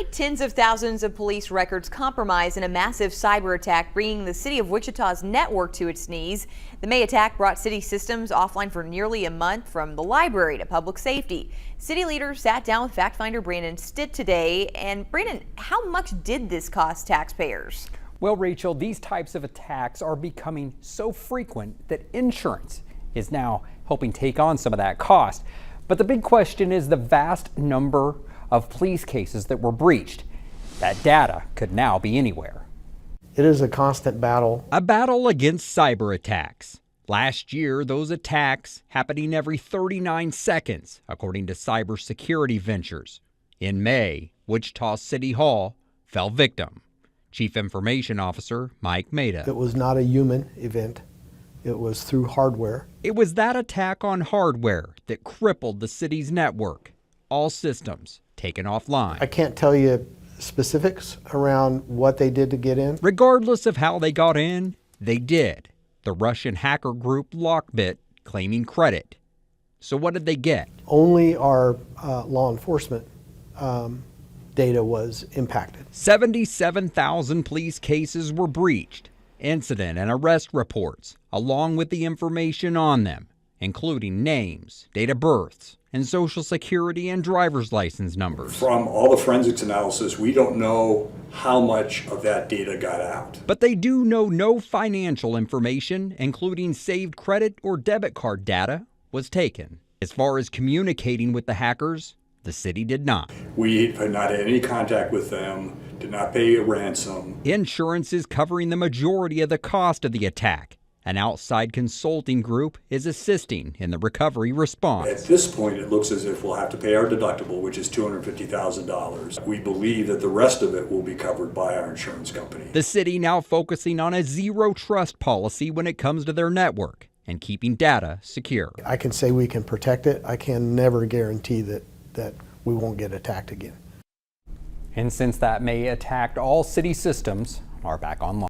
Tonight, tens of thousands of police records compromised in a massive cyber attack, bringing the city of Wichita's network to its knees. The May attack brought city systems offline for nearly a month, from the library to public safety. City leaders sat down with fact finder Brandon Stitt today. And Brandon, how much did this cost taxpayers? Well, Rachel, these types of attacks are becoming so frequent that insurance is now helping take on some of that cost. But the big question is the vast number of police cases that were breached. That data could now be anywhere. It is a constant battle. A battle against cyber attacks. Last year, those attacks happening every 39 seconds, according to Cybersecurity Ventures. In May, Wichita City Hall fell victim. Chief Information Officer Mike Maida. It was not a human event. It was through hardware. It was that attack on hardware that crippled the city's network. All systems taken offline. I can't tell you specifics around what they did to get in. Regardless of how they got in, they did. The Russian hacker group Lockbit claiming credit. So what did they get? Only our law enforcement data was impacted. 77,000 police cases were breached. Incident and arrest reports, along with the information on them, including names, date of births, and social security and driver's license numbers. From all the forensics analysis, we don't know how much of that data got out. But they do know no financial information, including saved credit or debit card data, was taken. As far as communicating with the hackers, the city did not. We had not had any contact with them, did not pay a ransom. Insurance is covering the majority of the cost of the attack. An outside consulting group is assisting in the recovery response. At this point, it looks as if we'll have to pay our deductible, which is $250,000. We believe that the rest of it will be covered by our insurance company. The city now focusing on a zero trust policy when it comes to their network and keeping data secure. I can say we can protect it. I can never guarantee that we won't get attacked again. And since that May attacked, all city systems are back online.